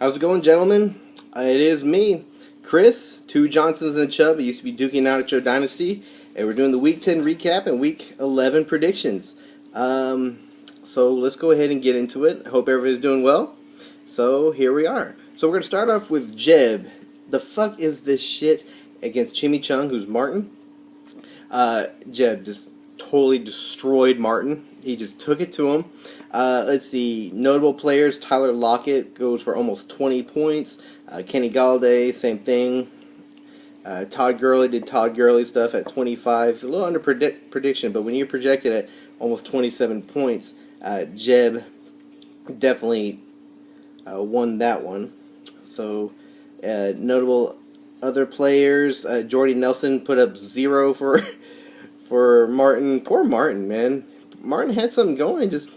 How's it going, gentlemen? It is me, Chris, two Johnsons and Chubb. It used to be duking out at Joe Dynasty, and we're doing the Week 10 recap and Week 11 predictions. So let's go ahead and get into it. I hope everybody's doing well. So here we are. So we're going to start off with Jeb. The fuck is this shit against Chimichung, who's Martin? Jeb just totally destroyed Martin. He just took it to him. Let's see. Notable players. Tyler Lockett goes for almost 20 points. Kenny Galladay, same thing. Todd Gurley did Todd Gurley stuff at 25. A little under prediction, but when you're projected at almost 27 points, Jeb definitely won that one. So, notable other players. Jordy Nelson put up 0 for Martin. Poor Martin, man. Martin had something going, just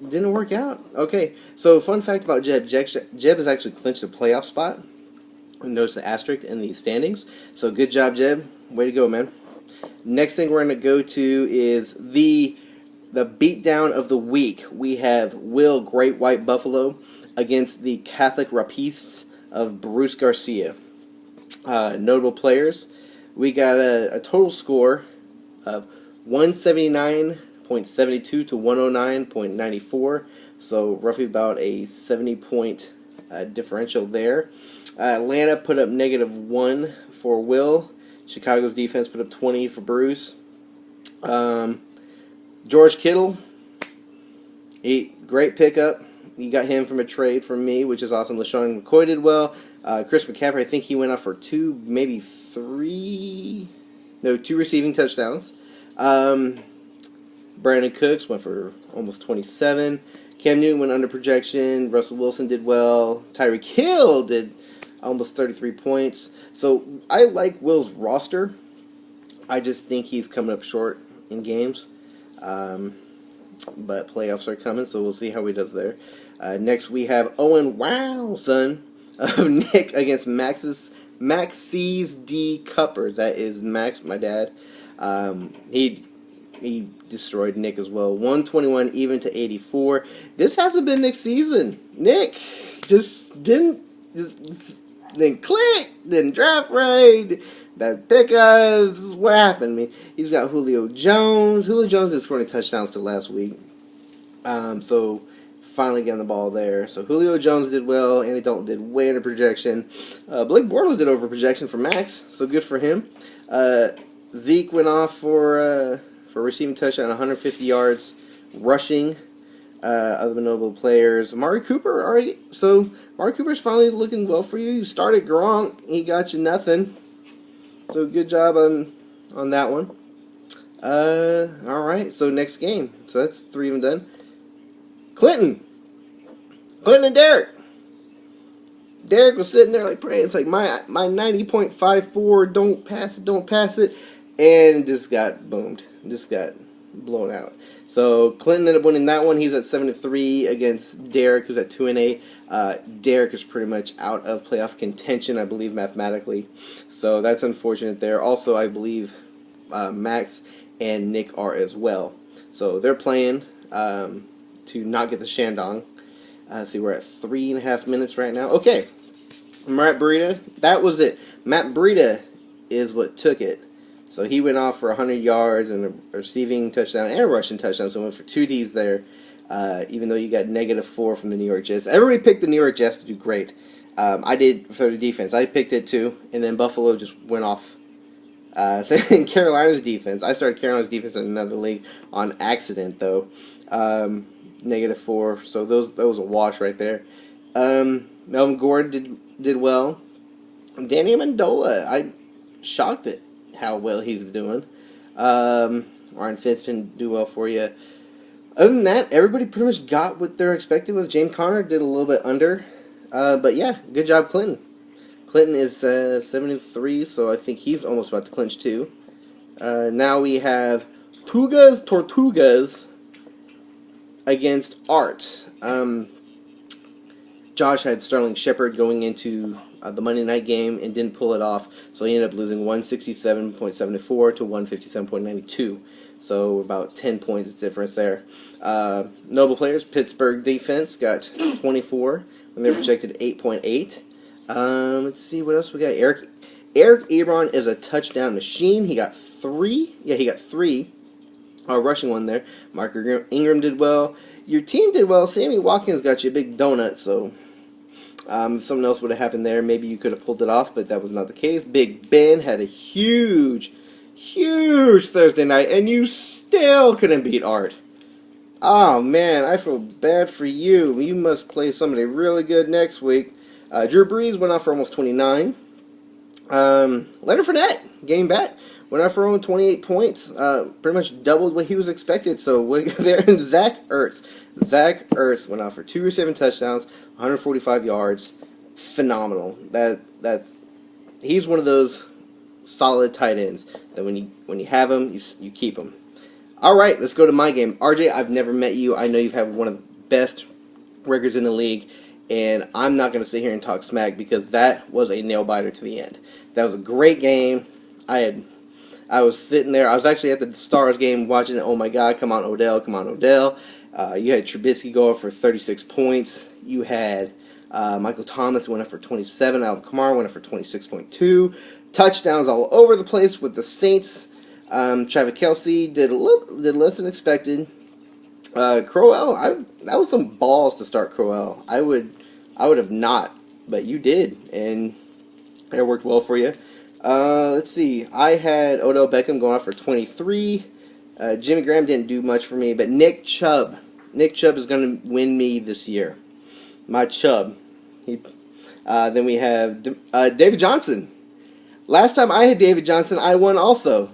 didn't work out. Okay, so fun fact about Jeb. Jeb has actually clinched a playoff spot. Notice the asterisk in the standings. So good job, Jeb. Way to go, man. Next thing we're going to go to is the beatdown of the week. We have Will Great White Buffalo against the Catholic Rapists of Bruce Garcia. Notable players. We got a total score of 179.72 to 109.94. So roughly about a 70-point differential there. Atlanta put up -1 for Will. Chicago's defense put up 20 for Bruce. George Kittle, great pickup. You got him from a trade from me, which is awesome. LaShawn McCoy did well. Chris McCaffrey, I think he went off for 2 receiving touchdowns. Brandon Cooks went for almost 27. Cam Newton went under projection. Russell Wilson did well. Tyreek Hill did almost 33 points. So I like Will's roster. I just think he's coming up short in games. But playoffs are coming, so we'll see how he does there. Next we have Owen son of Nick against Max's D. Cupper. That is Max, my dad. He destroyed Nick as well. 121 even to 84. This hasn't been Nick's season. Nick just didn't click, didn't draft right. That pickups, this is what happened. I mean, he's got Julio Jones. Julio Jones didn't score any touchdowns till last week. So finally getting the ball there. So Julio Jones did well. Andy Dalton did way under projection. Blake Bortles did over projection for Max, so good for him. Zeke went off for receiving touchdown, 150 yards rushing. Other notable players, Amari Cooper. All right, so Amari Cooper's finally looking well for you. You started Gronk, he got you nothing. So good job on that one. All right, so next game. So that's 3 of them done. Clinton and Derek. Derek was sitting there like praying. It's like my 90.54. Don't pass it, and just got boomed. Just got blown out. So Clinton ended up winning that one. He's at 7-3 against Derek, who's at 2-8. Derek is pretty much out of playoff contention, I believe, mathematically. So that's unfortunate there. Also, I believe Max and Nick are as well. So they're playing to not get the Shandong. See, we're at 3.5 minutes right now. Okay, Matt Breida, that was it. Matt Breida is what took it. So he went off for 100 yards and a receiving touchdown and a rushing touchdown. So went for 2 Ds there, even though you got -4 from the New York Jets. Everybody picked the New York Jets to do great. I did for the defense. I picked it too, and then Buffalo just went off. In Carolina's defense. I started Carolina's defense in another league on accident, though. -4, so that was a wash right there. Melvin Gordon did well. Danny Amendola, I'm shocked at how well he's doing. Ryan Fitz didn't do well for you. Other than that, everybody pretty much got what they're expected with. James Conner did a little bit under. But yeah, good job, Clinton. Clinton is 73, so I think he's almost about to clinch too. Now we have Tortugas against Art. Josh had Sterling Shepard going into the Monday night game and didn't pull it off, so he ended up losing 167.74 to 157.92. So about 10 points difference there. Notable players, Pittsburgh defense got 24. and they're projected 8.8. Let's see what else we got. Eric Ebron is a touchdown machine. He got 3. Yeah, he got 3. Rushing one there. Mark Ingram did well. Your team did well. Sammy Watkins got you a big donut, so if something else would have happened there, maybe you could have pulled it off, but that was not the case. Big Ben had a huge Thursday night, and you still couldn't beat Art. Oh, man, I feel bad for you. You must play somebody really good next week. Drew Brees went off for almost 29. Leonard Fournette, game back, went off for only 28 points. Pretty much doubled what he was expected. So there, Zach Ertz went off for 2 receiving touchdowns, 145 yards. Phenomenal. He's one of those solid tight ends that when you have him, you keep him. All right, let's go to my game. RJ, I've never met you. I know you've had one of the best records in the league, and I'm not going to sit here and talk smack because that was a nail-biter to the end. That was a great game. I was sitting there. I was actually at the Stars game watching it. Oh, my God, come on, Odell, come on, Odell. You had Trubisky go up for 36 points. You had Michael Thomas went up for 27. Alvin Kamara went up for 26.2. Touchdowns all over the place with the Saints. Travis Kelce did less than expected. Crowell, that was some balls to start Crowell. I would have not, but you did, and it worked well for you. Let's see. I had Odell Beckham going off for 23. Jimmy Graham didn't do much for me, but Nick Chubb is going to win me this year. My Chubb. Then we have David Johnson. Last time I had David Johnson, I won also.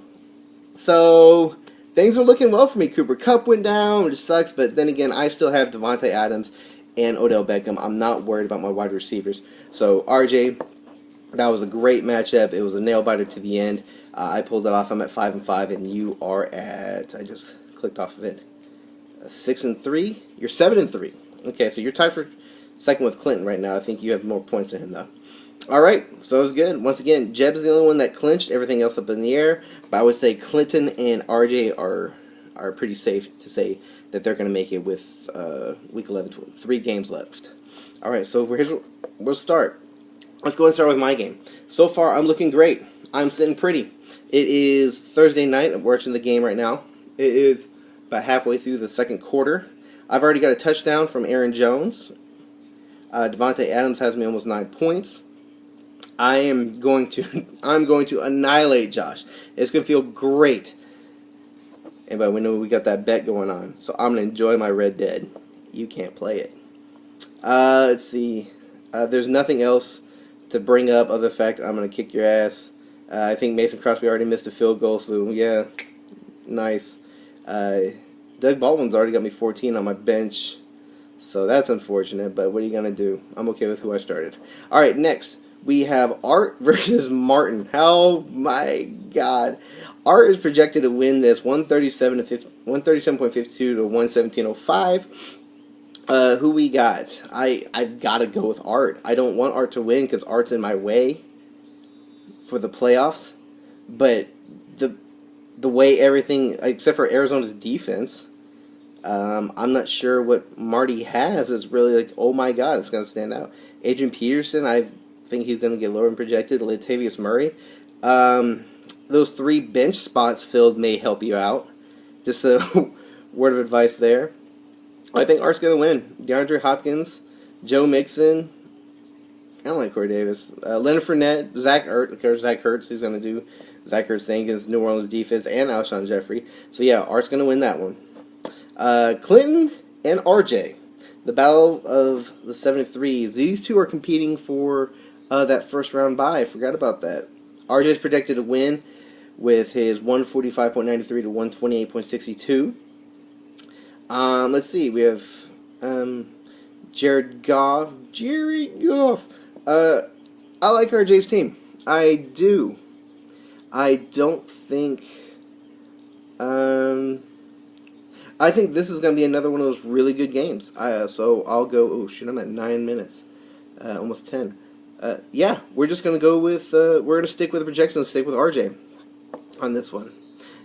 So things are looking well for me. Cooper Kupp went down, which sucks, but then again, I still have Devontae Adams and Odell Beckham. I'm not worried about my wide receivers. So RJ, that was a great matchup. It was a nail biter to the end. I pulled it off. I'm at 5-5, and you are at, I just clicked off of it, 6-3. You're 7-3. Okay, so you're tied for second with Clinton right now. I think you have more points than him though. All right, so it's good. Once again, Jeb is the only one that clinched. Everything else up in the air. But I would say Clinton and RJ are pretty safe to say that they're going to make it with Week 11, 3 games left. All right, so we'll start. Let's go and start with my game. So far, I'm looking great. I'm sitting pretty. It is Thursday night. I'm watching the game right now. It is about halfway through the second quarter. I've already got a touchdown from Aaron Jones. Devontae Adams has me almost 9 points. I'm going to annihilate Josh. It's going to feel great. And but we know we got that bet going on. So I'm going to enjoy my Red Dead. You can't play it. Let's see. There's nothing else to bring up other than the fact I'm going to kick your ass. I think Mason Crosby already missed a field goal, so yeah, nice. Doug Baldwin's already got me 14 on my bench, so that's unfortunate, but what are you going to do? I'm okay with who I started. All right, next. We have Art versus Martin. Oh my God. Art is projected to win this 137.52 to 117.05. Who we got? I've got to go with Art. I don't want Art to win because Art's in my way for the playoffs. But the way everything, except for Arizona's defense, I'm not sure what Marty has. It's really like, oh my God, it's going to stand out. Adrian Peterson, I think he's going to get lower than projected. Latavius Murray. Those 3 bench spots filled may help you out. Just a word of advice there. I think Art's going to win. DeAndre Hopkins, Joe Mixon. I don't like Corey Davis. Leonard Fournette, Zach Ertz. He's going to do Zach Ertz thing against New Orleans defense and Alshon Jeffrey. So yeah, Art's going to win that one. Clinton and RJ. The battle of the 73s. These two are competing for that first round bye. I forgot about that. RJ's projected to win with his 145.93 to 128.62. Let's see. We have Jared Goff. I like RJ's team. I do. I don't think. I think this is going to be another one of those really good games. So I'll go. Oh shit! I'm at 9 minutes, almost 10. Yeah, we're just going to go with. We're going to stick with the projections. Stick with RJ on this one.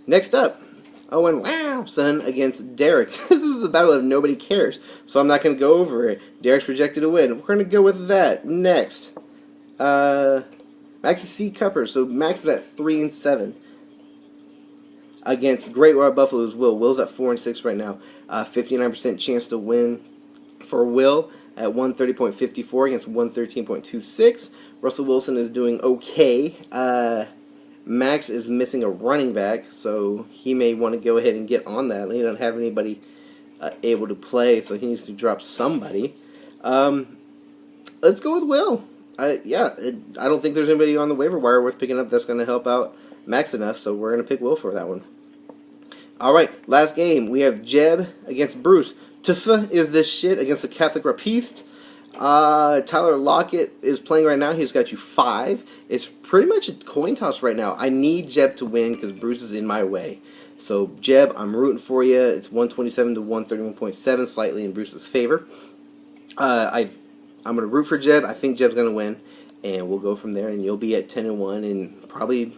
Next up, Owen, wow, son, against Derek. This is the battle of nobody cares, so I'm not going to go over it. Derek's projected to win. We're going to go with that. Next. Max is C. Cupper, so Max is at 3-7. Against Great White Buffalo's Will. Will's at 4-6 right now. 59% chance to win for Will at 130.54 against 113.26. Russell Wilson is doing okay. Max is missing a running back, so he may want to go ahead and get on that. He doesn't have anybody able to play, so he needs to drop somebody. Let's go with Will. I don't think there's anybody on the waiver wire worth picking up that's going to help out Max enough, so we're going to pick Will for that one. Alright, last game. We have Jeb against Bruce. Tufa is this shit against the Catholic Rapiste. Tyler Lockett is playing right now. He's got you 5. It's pretty much a coin toss right now. I need Jeb to win because Bruce is in my way. So, Jeb, I'm rooting for you. It's 127 to 131.7, slightly in Bruce's favor. I'm going to root for Jeb. I think Jeb's going to win. And we'll go from there. And you'll be at 10-1. And probably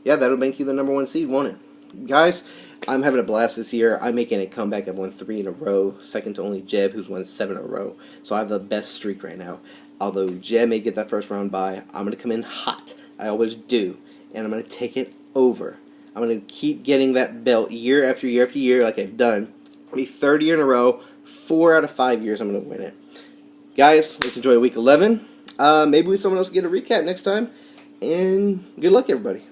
that'll make you the number 1 seed, won't it? Guys, I'm having a blast this year. I'm making a comeback. I've won 3 in a row, second to only Jeb, who's won 7 in a row. So I have the best streak right now. Although Jeb may get that first round bye, I'm going to come in hot. I always do. And I'm going to take it over. I'm going to keep getting that belt year after year after year like I've done. It'll be 3rd year in a row. 4 out of 5 years I'm going to win it. Guys, let's enjoy week 11. Maybe someone else will get a recap next time. And good luck, everybody.